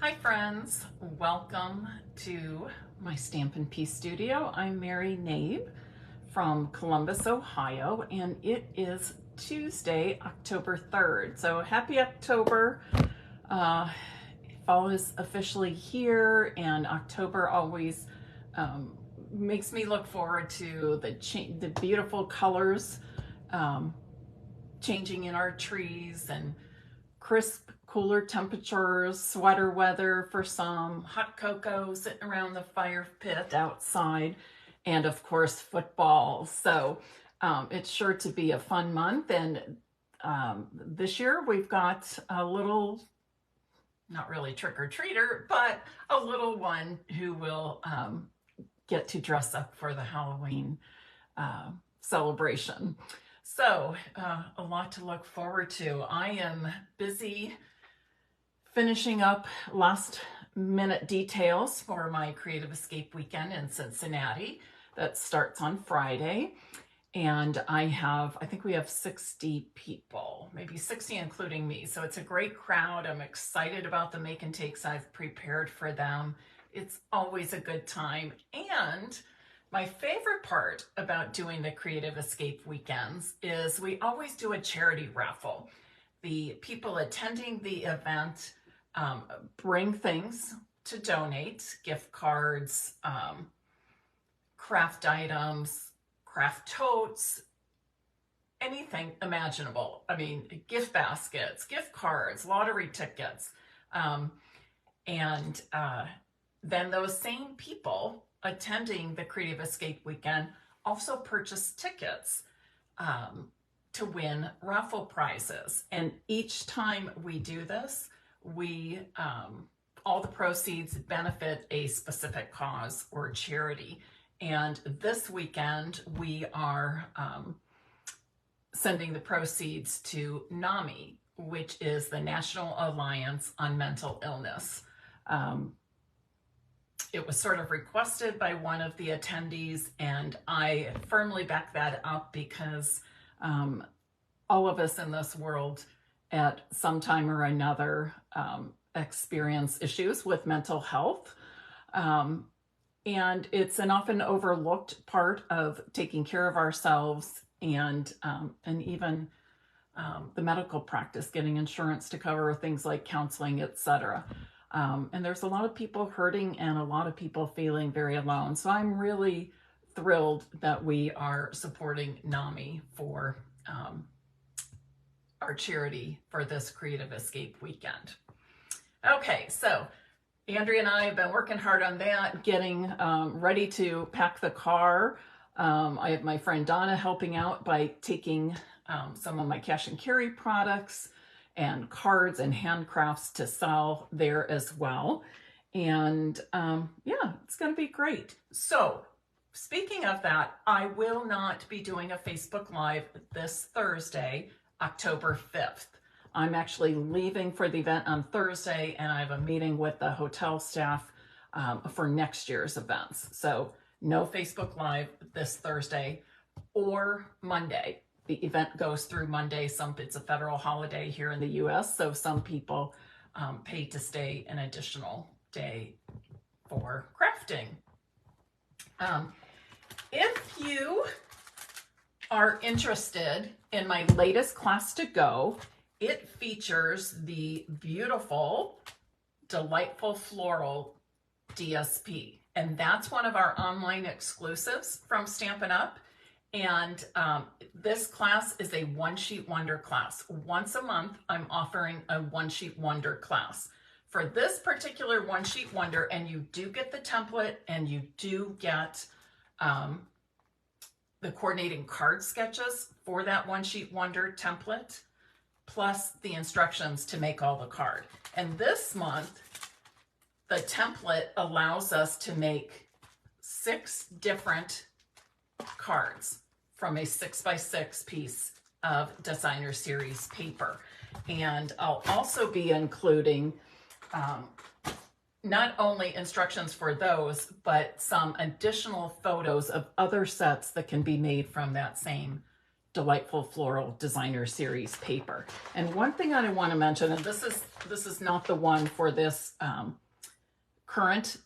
Hi friends, welcome to my Stampin' Up studio. I'm Mary Knabe from Columbus, Ohio, and it is Tuesday, October 3rd. So happy October. Fall is officially here, and October always makes me look forward to the beautiful colors changing in our trees, and crisp, cooler temperatures, sweater weather for some, hot cocoa sitting around the fire pit outside, and of course football. So it's sure to be a fun month. And this year we've got a little, not really trick-or-treater, but a little one who will get to dress up for the Halloween celebration. So a lot to look forward to. I am busy finishing up last minute details for my Creative Escape weekend in Cincinnati that starts on Friday. And I think we have 60 people, maybe 60 including me. So it's a great crowd. I'm excited about the make and takes I've prepared for them. It's always a good time. And my favorite part about doing the Creative Escape weekends is we always do a charity raffle. The people attending the event bring things to donate, gift cards, craft items, craft totes, anything imaginable. I mean, gift baskets, gift cards, lottery tickets. And then those same people attending the Creative Escape weekend also purchase tickets to win raffle prizes. And each time we do this, all the proceeds benefit a specific cause or charity. And this weekend we are sending the proceeds to NAMI, which is the National Alliance on Mental Illness. It was sort of requested by one of the attendees, and I firmly back that up because all of us in this world at some time or another experience issues with mental health. And it's an often overlooked part of taking care of ourselves, and even the medical practice, getting insurance to cover things like counseling, etc. And there's a lot of people hurting and a lot of people feeling very alone. So I'm really thrilled that we are supporting NAMI for our charity for this Creative Escape weekend. Okay, so Andrea and I have been working hard on that, getting ready to pack the car. I have my friend Donna helping out by taking some of my cash and carry products and cards and handcrafts to sell there as well. And yeah, it's going to be great. So speaking of that, I will not be doing a Facebook Live this Thursday, October 5th. I'm actually leaving for the event on Thursday, and I have a meeting with the hotel staff for next year's events. So no Facebook Live this Thursday or Monday. The event goes through Monday. It's a federal holiday here in the US, so some people pay to stay an additional day for crafting. If you are interested in my latest class to go, it features the beautiful, delightful floral DSP. And that's one of our online exclusives from Stampin' Up. And this class is a one-sheet wonder class. Once a month, I'm offering a one-sheet wonder class. For this particular one-sheet wonder, and you do get the template and you do get the coordinating card sketches for that one-sheet wonder template, plus the instructions to make all the card. And this month, the template allows us to make 6 different cards from a 6x6 piece of designer series paper. And I'll also be including not only instructions for those, but some additional photos of other sets that can be made from that same Delightful Floral Designer Series paper. And one thing I want to mention, and this is not the one for this current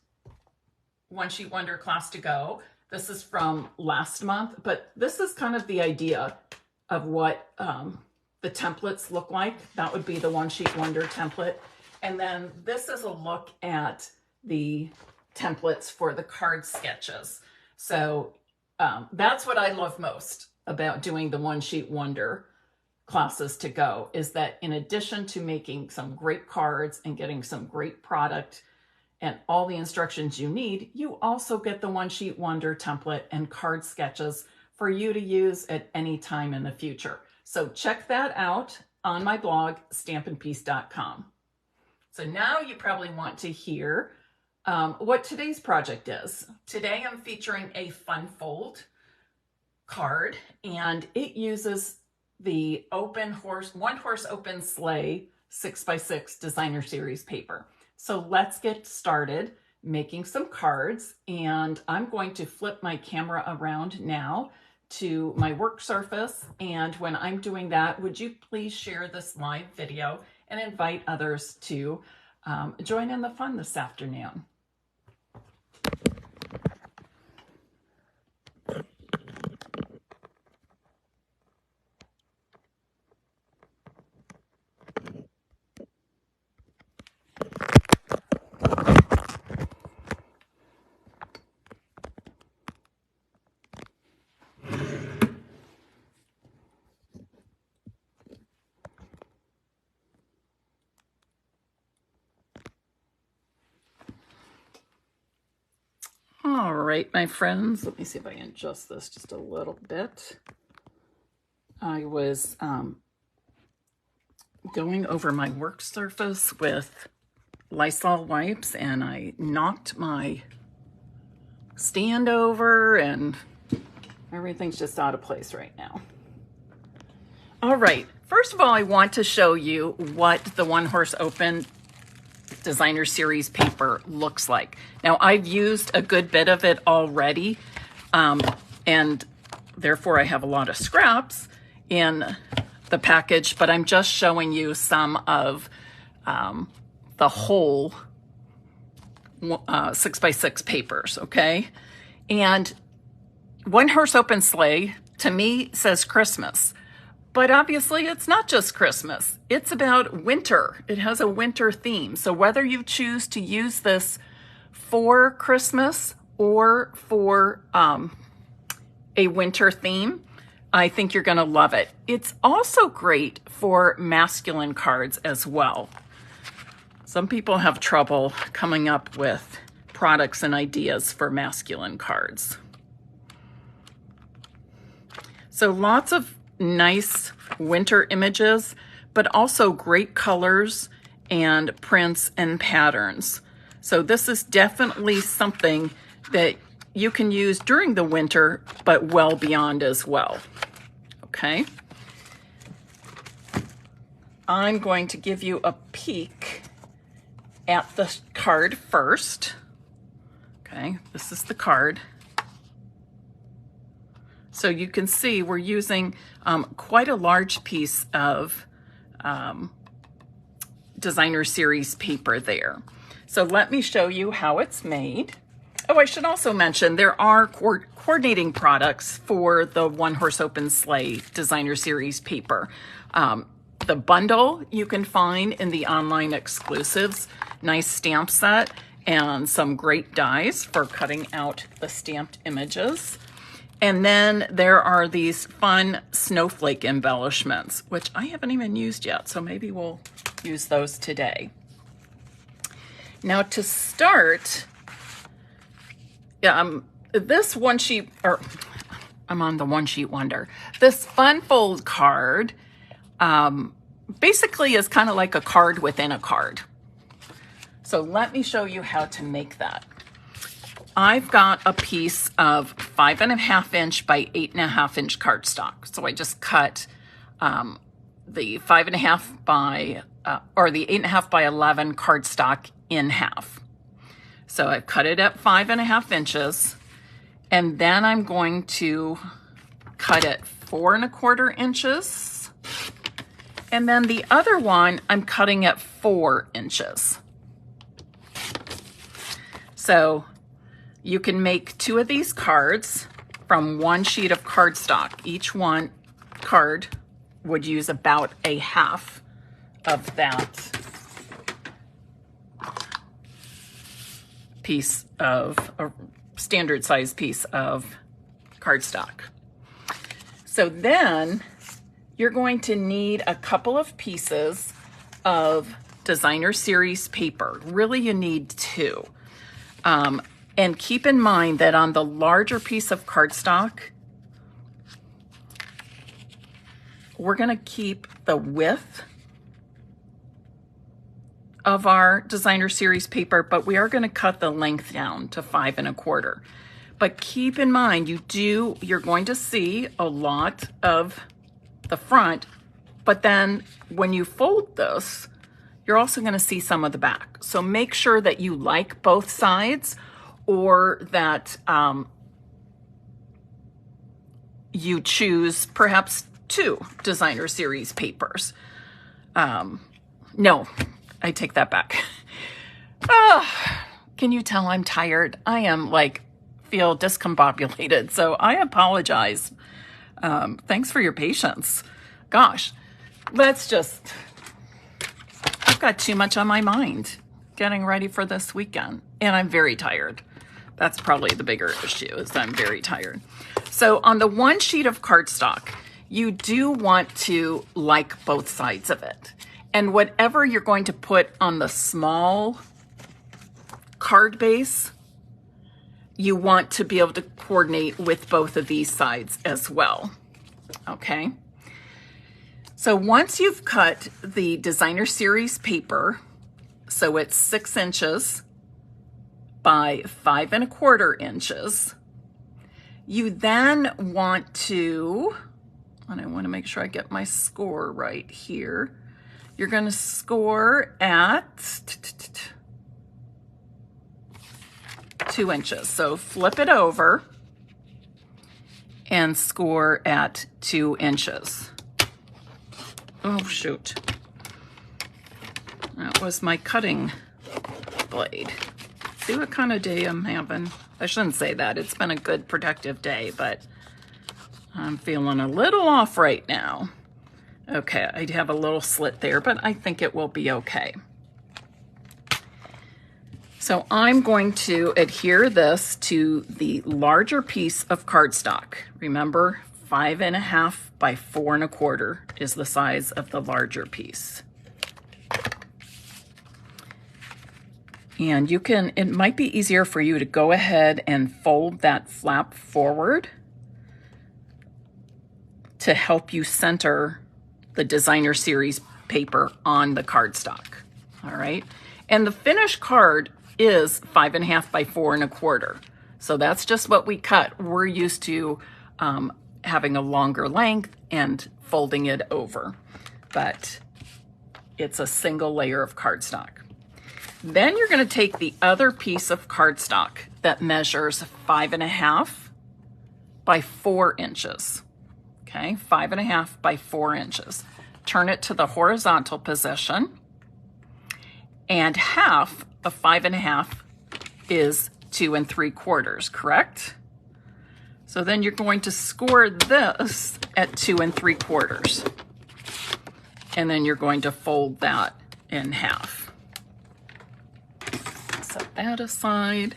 One Sheet Wonder class to go. This is from last month, but this is kind of the idea of what the templates look like. That would be the One Sheet Wonder template. And then this is a look at the templates for the card sketches. So that's what I love most about doing the One Sheet Wonder classes to go, is that in addition to making some great cards and getting some great product and all the instructions you need, you also get the One Sheet Wonder template and card sketches for you to use at any time in the future. So check that out on my blog, stampinpeace.com. So now you probably want to hear what today's project is. Today I'm featuring a fun fold card, and it uses the One Horse Open Sleigh 6x6 Designer Series paper. So let's get started making some cards, and I'm going to flip my camera around now to my work surface, and when I'm doing that, would you please share this live video and invite others to join in the fun this afternoon. All right, my friends, let me see if I can adjust this just a little bit. I was going over my work surface with Lysol wipes, and I knocked my stand over, and everything's just out of place right now. All right, first of all, I want to show you what the One Horse Open Designer Series paper looks like. Now, I've used a good bit of it already, and therefore I have a lot of scraps in the package, but I'm just showing you some of the whole 6x6 papers, okay? And One Horse Open Sleigh, to me, says Christmas. But obviously, it's not just Christmas. It's about winter. It has a winter theme. So whether you choose to use this for Christmas or for a winter theme, I think you're going to love it. It's also great for masculine cards as well. Some people have trouble coming up with products and ideas for masculine cards. So lots of nice winter images, but also great colors and prints and patterns. So this is definitely something that you can use during the winter, but well beyond as well. Okay. I'm going to give you a peek at the card first. Okay, this is the card. So you can see we're using quite a large piece of Designer Series paper there. So let me show you how it's made. Oh, I should also mention there are coordinating products for the One Horse Open Sleigh Designer Series paper. The bundle you can find in the online exclusives, nice stamp set, and some great dies for cutting out the stamped images. And then there are these fun snowflake embellishments, which I haven't even used yet, so maybe we'll use those today. Now to start, this one sheet, or I'm on the One Sheet Wonder. This fun fold card basically is kind of like a card within a card. So let me show you how to make that. I've got a piece of 5.5 inch by 8.5 inch cardstock. So I just cut the 5.5 by, or the 8.5 by 11 cardstock in half. So I've cut it at 5.5 inches, and then I'm going to cut it 4¼ inches. And then the other one, I'm cutting at 4 inches. So you can make 2 of these cards from 1 sheet of cardstock. Each one card would use about a half of that piece of a standard size piece of cardstock. So then you're going to need a couple of pieces of designer series paper. Really, you need 2. And keep in mind that on the larger piece of cardstock, we're going to keep the width of our designer series paper, but we are going to cut the length down to 5¼ But keep in mind, you're going to see a lot of the front, but then when you fold this, you're also going to see some of the back. So make sure that you like both sides, or that you choose perhaps 2 designer series papers. No, I take that back. Can you tell I'm tired? I am feel discombobulated, so I apologize. Thanks for your patience. Gosh, I've got too much on my mind getting ready for this weekend, and I'm very tired. That's probably the bigger issue, is I'm very tired. So on the 1 sheet of cardstock, you do want to like both sides of it. And whatever you're going to put on the small card base, you want to be able to coordinate with both of these sides as well. Okay. So once you've cut the designer series paper, so it's 6 inches by 5¼ inches, you then want to, and I want to make sure I get my score right here. You're going to score at 2 inches. So flip it over and score at 2 inches. Oh, shoot. That was my cutting blade. See what kind of day I'm having? I shouldn't say that. It's been a good, productive day, but I'm feeling a little off right now. Okay, I have a little slit there, but I think it will be okay. So I'm going to adhere this to the larger piece of cardstock. Remember, 5½ by 4¼ is the size of the larger piece. And it might be easier for you to go ahead and fold that flap forward to help you center the designer series paper on the cardstock. All right. And the finished card is 5½ by 4¼ So that's just what we cut. We're used to having a longer length and folding it over, but it's a single layer of cardstock. Then you're going to take the other piece of cardstock that measures 5½ by 4 inches. Okay, 5½ by 4 inches. Turn it to the horizontal position, and half of 5½ is 2 3/4, correct? So then you're going to score this at 2 3/4, and then you're going to fold that in half. Set that aside.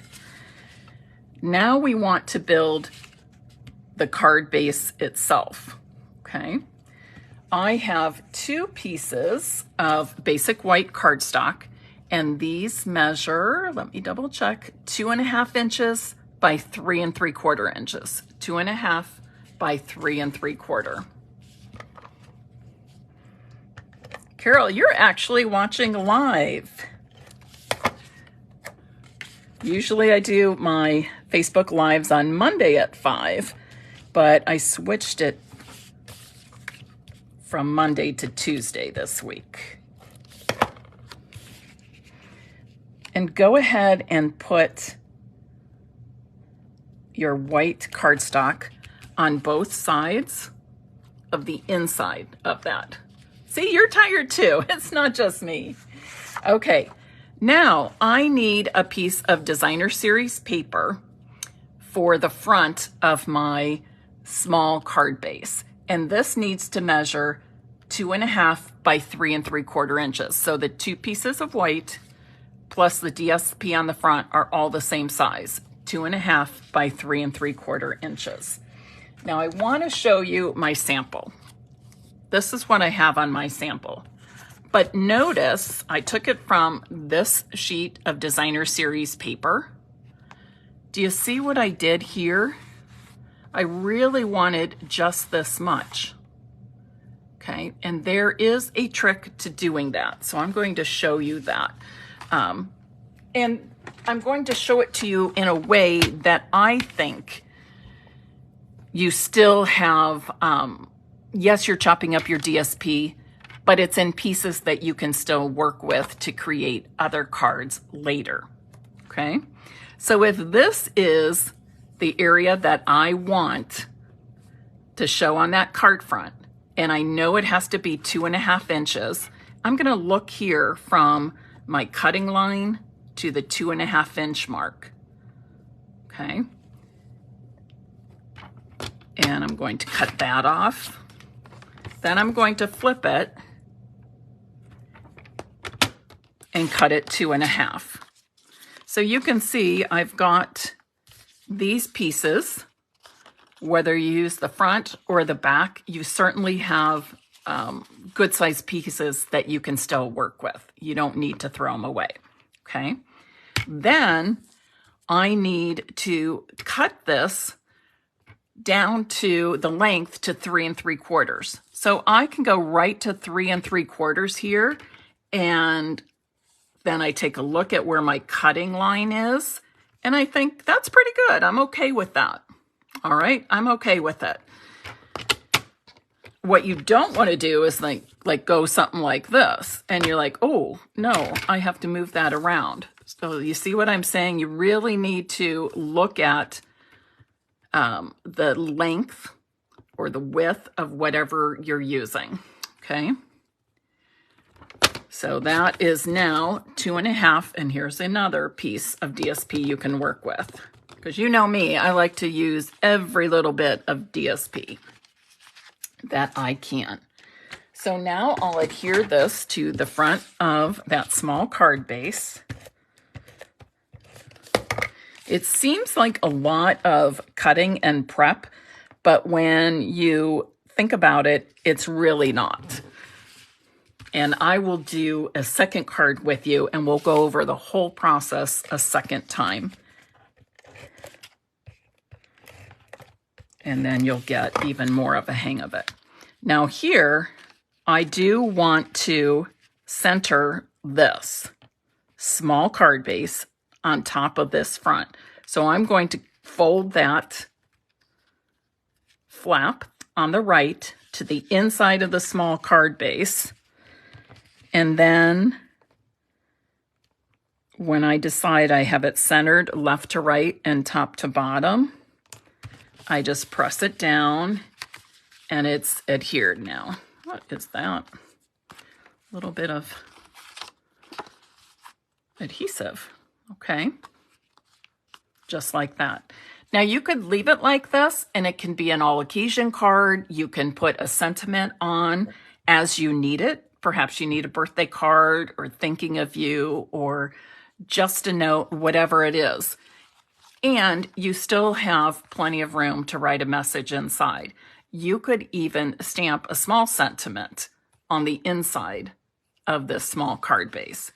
Now we want to build the card base itself. Okay. I have 2 pieces of basic white cardstock, and these measure, let me double check, 2½ inches by 3 3/4 inches. 2½ by 3 3/4. Carol, you're actually watching live. Usually I do my Facebook Lives on Monday at 5, but I switched it from Monday to Tuesday this week. And go ahead and put your white cardstock on both sides of the inside of that. See, you're tired too. It's not just me. Okay, now I need a piece of designer series paper for the front of my small card base. And this needs to measure 2.5 by 3 3/4 inches. So the 2 pieces of white plus the DSP on the front are all the same size, 2.5 by 3 3/4 inches. Now I want to show you my sample. This is what I have on my sample. But notice I took it from this sheet of designer series paper. Do you see what I did here? I really wanted just this much. Okay, and there is a trick to doing that. So I'm going to show you that. And I'm going to show it to you in a way that I think you still have, yes, you're chopping up your DSP, but it's in pieces that you can still work with to create other cards later, okay? So if this is the area that I want to show on that card front, and I know it has to be 2.5 inches, I'm gonna look here from my cutting line to the 2.5 inch mark, okay? And I'm going to cut that off. Then I'm going to flip it and cut it 2.5. So you can see I've got these pieces. Whether you use the front or the back, you certainly have good sized pieces that you can still work with. You don't need to throw them away, okay? Then I need to cut this down to the length to 3 3/4. So I can go right to 3 3/4 here, and then I take a look at where my cutting line is, and I think that's pretty good. I'm okay with that. All right, I'm okay with it. What you don't want to do is like go something like this, and you're like, oh, no, I have to move that around. So you see what I'm saying? You really need to look at the length or the width of whatever you're using, okay? So that is now 2.5, and here's another piece of DSP you can work with. Because you know me, I like to use every little bit of DSP that I can. So now I'll adhere this to the front of that small card base. It seems like a lot of cutting and prep, but when you think about it, it's really not. And I will do a second card with you, and we'll go over the whole process a second time. And then you'll get even more of a hang of it. Now here, I do want to center this small card base on top of this front. So I'm going to fold that flap on the right to the inside of the small card base. And then when I decide I have it centered left to right and top to bottom, I just press it down and it's adhered now. What is that? A little bit of adhesive. Okay. Just like that. Now you could leave it like this and it can be an all occasion card. You can put a sentiment on as you need it. Perhaps you need a birthday card or thinking of you or just a note, whatever it is. And you still have plenty of room to write a message inside. You could even stamp a small sentiment on the inside of this small card base.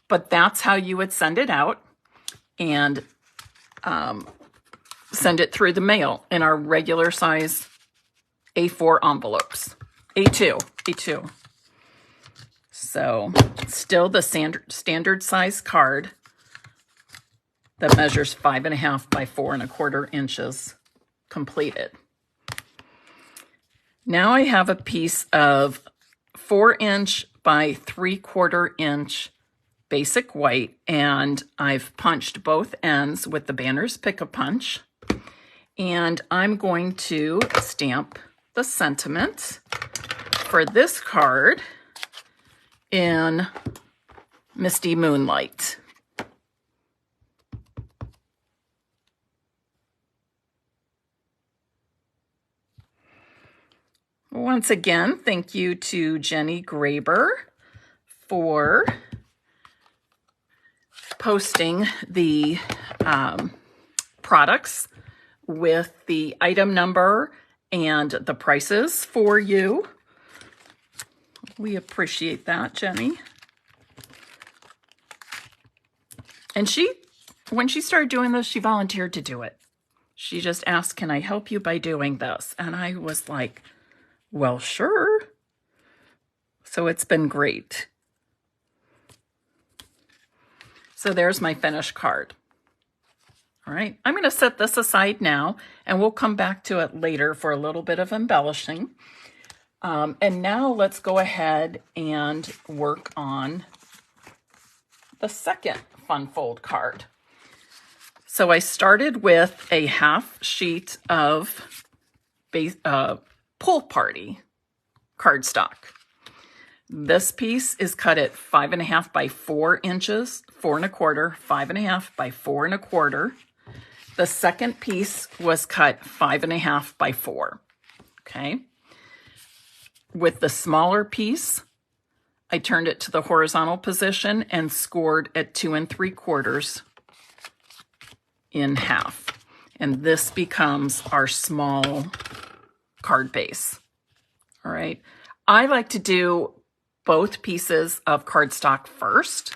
But that's how you would send it out and send it through the mail in our regular size A4 envelopes. A2. So still the standard size card that measures 5.5 by 4 1/4 inches completed. Now I have a piece of 4" by 3/4 inch basic white, and I've punched both ends with the Banner's Pick-a-Punch, and I'm going to stamp the sentiment for this card in Misty Moonlight. Once again, thank you to Jenny Graber for posting the products with the item number and the prices for you. We appreciate that, Jenny. And when she started doing this, she volunteered to do it. She just asked, can I help you by doing this? And I was like, well, sure. So it's been great. So there's my finished card. All right, I'm going to set this aside now, and we'll come back to it later for a little bit of embellishing. And now let's go ahead and work on the second fun fold card. So I started with a half sheet of Pool Party cardstock. This piece is cut at 5.5 by 4 inches, 4 1/4, 5.5 by 4 1/4. The second piece was cut 5.5 by 4. Okay. With the smaller piece, I turned it to the horizontal position and scored at 2 3/4 in half. And this becomes our small card base. All right. I like to do both pieces of cardstock first.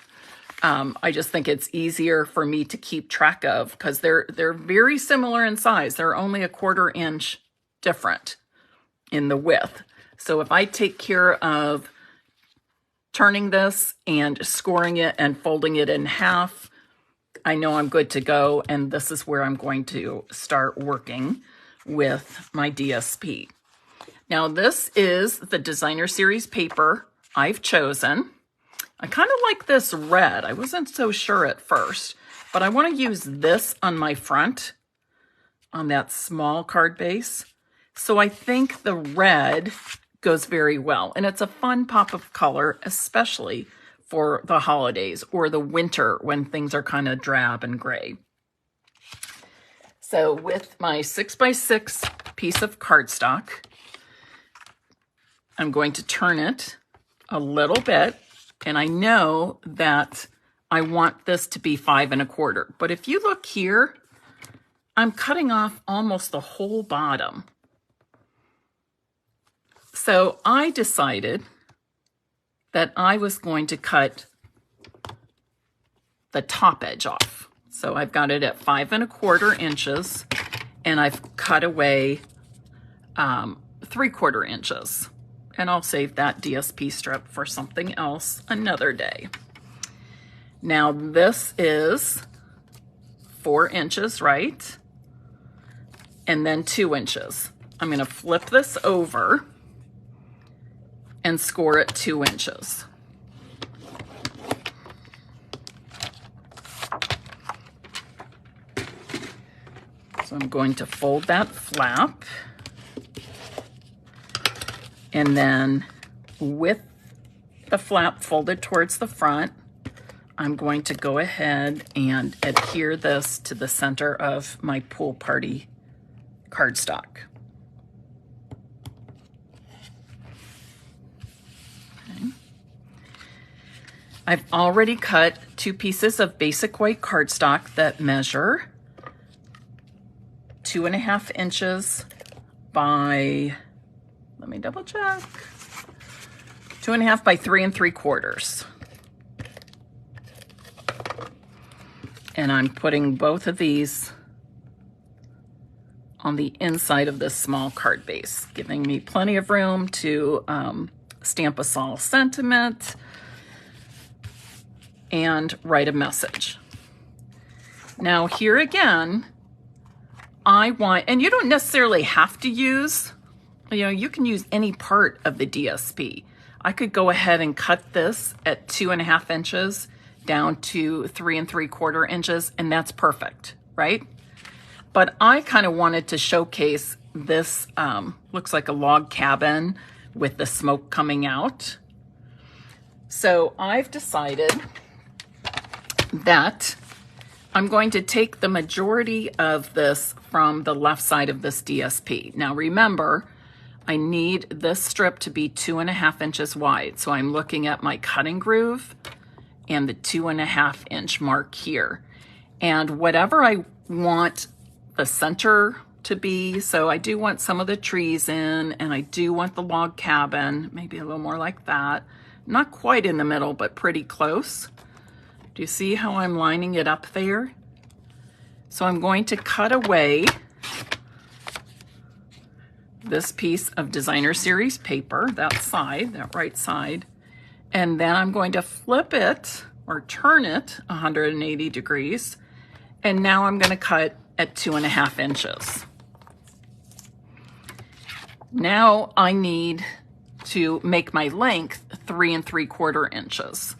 I just think it's easier for me to keep track of because they're very similar in size. They're only 1/4 inch different in the width. So if I take care of turning this and scoring it and folding it in half, I know I'm good to go. And this is where I'm going to start working with my DSP. Now this is the Designer Series paper I've chosen. I kind of like this red. I wasn't so sure at first, but I want to use this on my front, on that small card base. So I think the red goes very well. And it's a fun pop of color, especially for the holidays or the winter when things are kind of drab and gray. So with my 6x6 piece of cardstock, I'm going to turn it a little bit. And I know that I want this to be 5 1/4. But if you look here, I'm cutting off almost the whole bottom. So I decided that I was going to cut the top edge off. So I've got it at 5 1/4 inches, and I've cut away 3/4 inches. And I'll save that DSP strip for something else another day. Now this is 4 inches, right? And then 2 inches. I'm going to flip this over and score it 2 inches. So I'm going to fold that flap. And then with the flap folded towards the front, I'm going to go ahead and adhere this to the center of my Pool Party cardstock. Okay. I've already cut 2 pieces of basic white cardstock that measure 2.5 inches by, let me double check, 2.5 by 3 3/4. And I'm putting both of these on the inside of this small card base, giving me plenty of room to stamp a small sentiment and write a message. Now here again, I want, and you don't necessarily have to use, you can use any part of the DSP. I could go ahead and cut this at 2.5 inches down to 3 3/4 inches, and that's perfect, right? But I kind of wanted to showcase this, looks like a log cabin with the smoke coming out. So I've decided that I'm going to take the majority of this from the left side of this DSP. Now remember, I need this strip to be 2.5 inches wide. So I'm looking at my cutting groove and the 2.5 inch mark here. And whatever I want the center to be, so I do want some of the trees in, and I do want the log cabin, maybe a little more like that. Not quite in the middle, but pretty close. Do you see how I'm lining it up there? So I'm going to cut away this piece of Designer Series paper, that side, that right side, and then I'm going to flip it or turn it 180 degrees, and now I'm going to cut at 2.5 inches. Now I need to make my length 3 3/4 inches.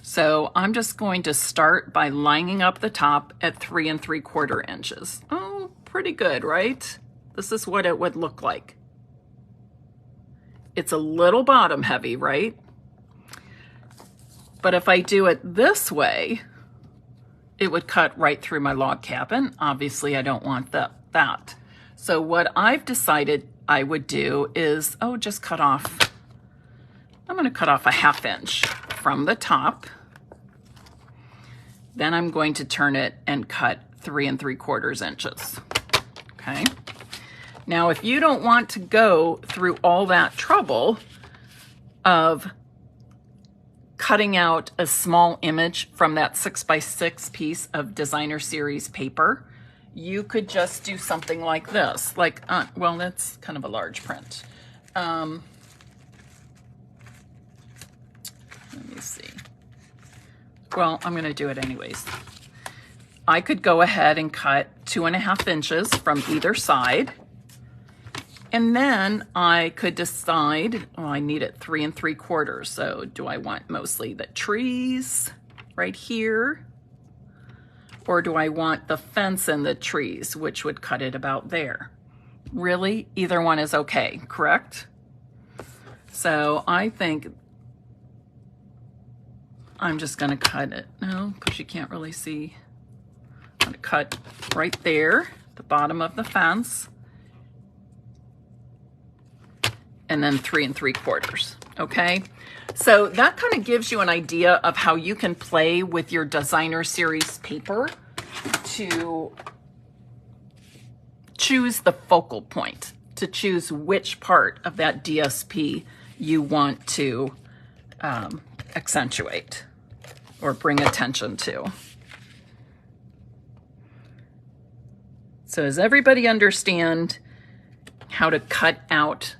So I'm just going to start by lining up the top at 3 3/4 inches. Oh, pretty good, right? This is what it would look like. It's a little bottom heavy, right? But if I do it this way, it would cut right through my log cabin. Obviously, I don't want that. So what I've decided I would do is, just cut off. I'm going to cut off a 1/2 inch from the top. Then I'm going to turn it and cut 3 3/4 inches. Okay. Now, if you don't want to go through all that trouble of cutting out a small image from that 6x6 piece of Designer Series paper, you could just do something like this. Like, well, that's kind of a large print. Let me see. Well, I'm going to do it anyways. I could go ahead and cut 2.5 inches from either side. And then I could decide, I need it 3 3/4. So do I want mostly the trees right here? Or do I want the fence and the trees, which would cut it about there? Really, either one is okay, correct? So I think I'm just gonna cut it. No, because you can't really see. I'm gonna cut right there, the bottom of the fence. And then 3 3/4, okay? So that kind of gives you an idea of how you can play with your Designer Series paper to choose the focal point, to choose which part of that DSP you want to accentuate or bring attention to. So does everybody understand how to cut out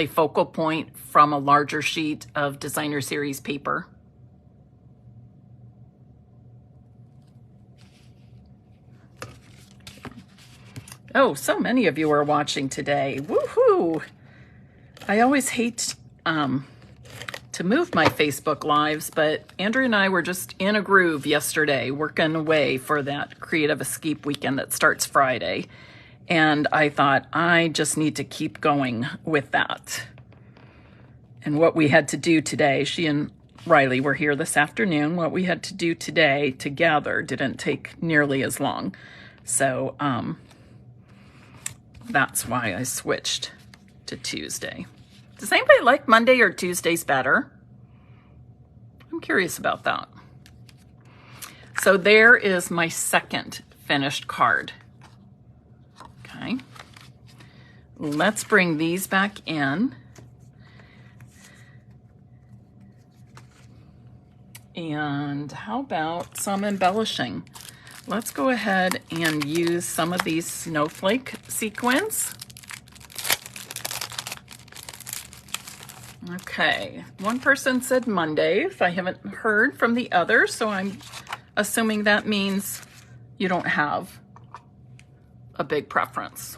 a focal point from a larger sheet of Designer Series paper? Oh, so many of you are watching today. Woohoo! I always hate to move my Facebook lives, but Andrea and I were just in a groove yesterday, working away for that Creative Escape weekend that starts Friday. And I thought, I just need to keep going with that. And what we had to do today, she and Riley were here this afternoon. What we had to do today together didn't take nearly as long. So that's why I switched to Tuesday. Does anybody like Monday or Tuesdays better? I'm curious about that. So there is my second finished card. Okay, let's bring these back in. And how about some embellishing? Let's go ahead and use some of these snowflake sequins. Okay, one person said Mondays. I haven't heard from the others, so I'm assuming that means you don't have a big preference.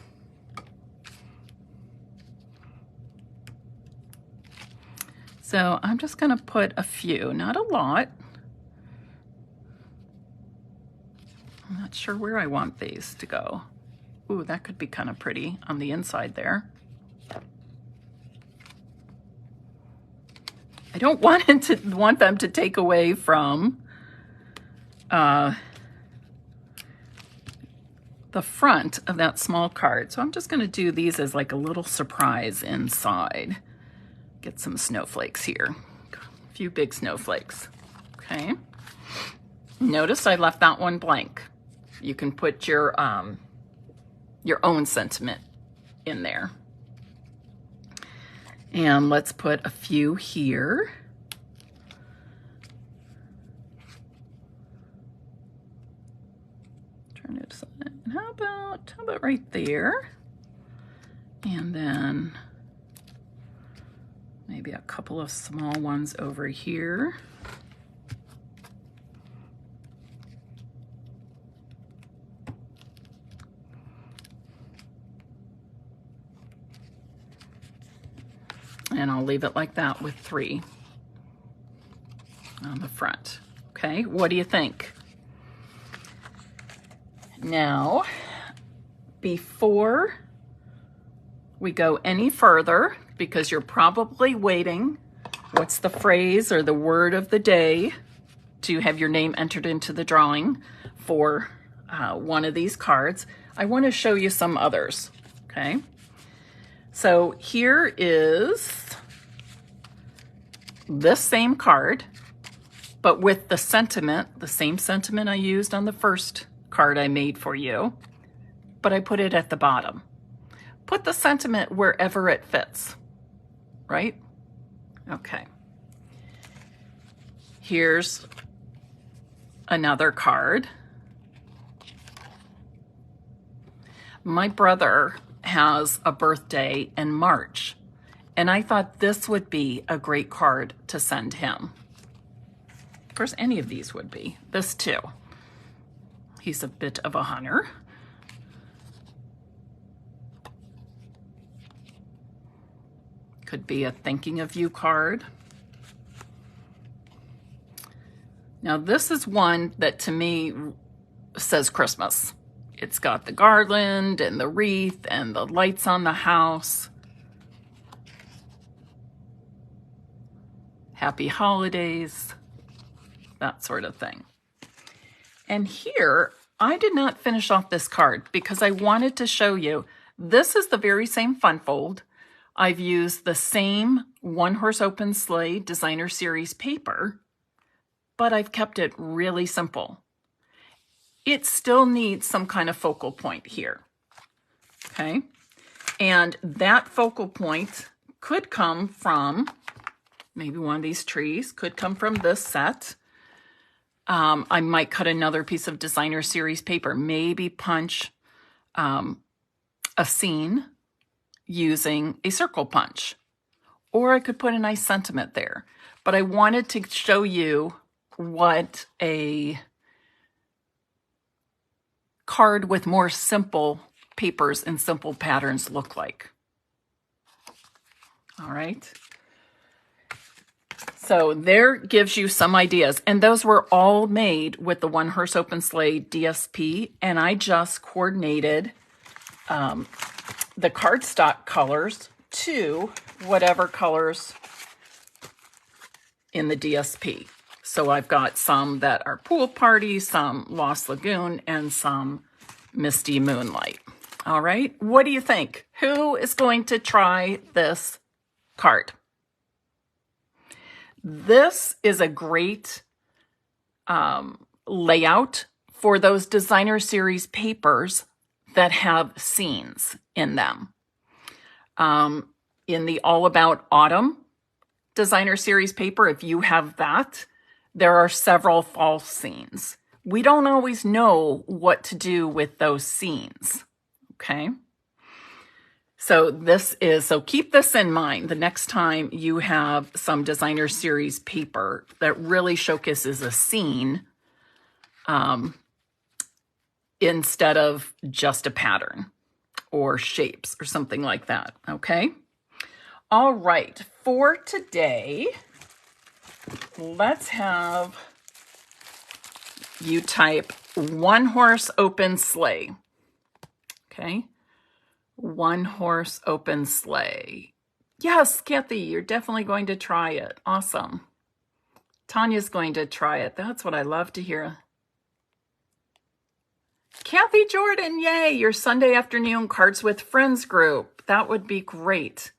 So I'm just going to put a few, not a lot. not sure where I want these to go. Ooh, that could be kind of pretty on the inside there. I don't want them to take away from the front of that small card. So I'm just going to do these as like a little surprise inside. Get some snowflakes here. A few big snowflakes. Okay. Notice I left that one blank. You can put your own sentiment in there. And let's put a few here. Turn it aside. How about right there? And then maybe a couple of small ones over here. And I'll leave it like that with 3 on the front. Okay, what do you think? Now, before we go any further, because you're probably waiting, what's the phrase or the word of the day to have your name entered into the drawing for one of these cards, I want to show you some others, okay? So here is this same card, but with the sentiment, the same sentiment I used on the first card I made for you, but I put it at the bottom. Put the sentiment wherever it fits, right? Okay. Here's another card. My brother has a birthday in March, and I thought this would be a great card to send him. Of course, any of these would be. This too. He's a bit of a hunter. Could be a thinking of you card. Now this is one that to me says Christmas. It's got the garland and the wreath and the lights on the house. Happy holidays, that sort of thing. And here, I did not finish off this card because I wanted to show you, this is the very same fun fold. I've used the same One Horse Open Sleigh Designer Series paper, but I've kept it really simple. It still needs some kind of focal point here, okay? And that focal point could come from maybe one of these trees, could come from this set. I might cut another piece of Designer Series paper, maybe punch a scene using a circle punch, or I could put a nice sentiment there. But I wanted to show you what a card with more simple papers and simple patterns look like. All right. So there gives you some ideas. And those were all made with the One Horse Open Sleigh DSP. And I just coordinated the cardstock colors to whatever colors in the DSP. So I've got some that are Pool Party, some Lost Lagoon, and some Misty Moonlight. All right, what do you think? Who is going to try this card? This is a great layout for those Designer Series papers that have scenes in them. In the All About Autumn Designer Series paper, if you have that, there are several fall scenes. We don't always know what to do with those scenes, okay? So keep this in mind the next time you have some Designer Series paper that really showcases a scene instead of just a pattern or shapes or something like that, okay? All right, for today, let's have you type one horse open sleigh. Okay. One horse open sleigh. Yes, Kathy, you're definitely going to try it. Awesome. Tanya's going to try it. That's what I love to hear. Kathy Jordan, yay, your Sunday afternoon Cards with Friends group. That would be great.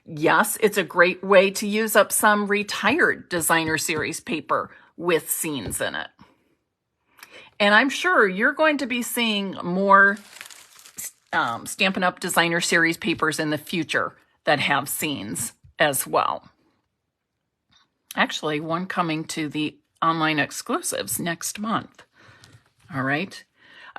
Yes, it's a great way to use up some retired designer series paper with scenes in it. And I'm sure you're going to be seeing more Stampin' Up! Designer series papers in the future that have scenes as well. Actually, one coming to the online exclusives next month. All right.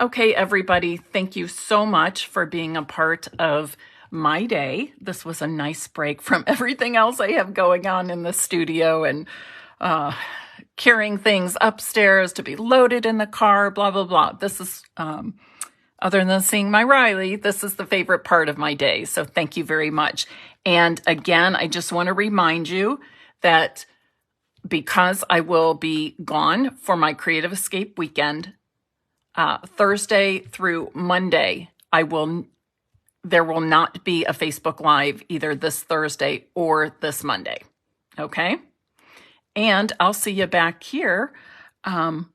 Okay, everybody, thank you so much for being a part of my day. This was a nice break from everything else I have going on in the studio and carrying things upstairs to be loaded in the car, blah, blah, blah. This is, other than seeing my Riley, this is the favorite part of my day. So thank you very much. And again, I just want to remind you that because I will be gone for my Creative Escape weekend, Thursday through Monday, there will not be a Facebook Live either this Thursday or this Monday. Okay? And I'll see you back here. Probably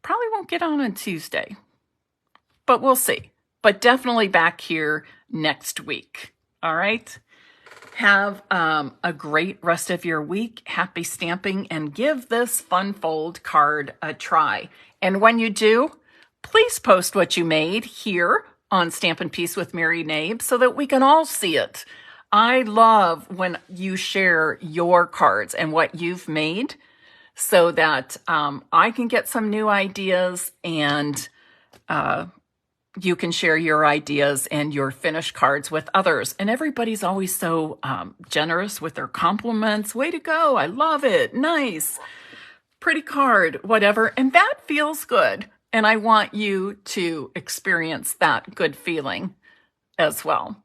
won't get on Tuesday, but we'll see. But definitely back here next week. All right? Have a great rest of your week. Happy stamping, and give this fun fold card a try. And when you do, please post what you made here on Stampin' Piece with Mary Knabe so that we can all see it. I love when you share your cards and what you've made so that I can get some new ideas, and you can share your ideas and your finished cards with others. And everybody's always so generous with their compliments. Way to go. I love it. Nice. Pretty card, whatever. And that feels good. And I want you to experience that good feeling as well.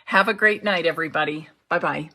Have a great night, everybody. Bye-bye.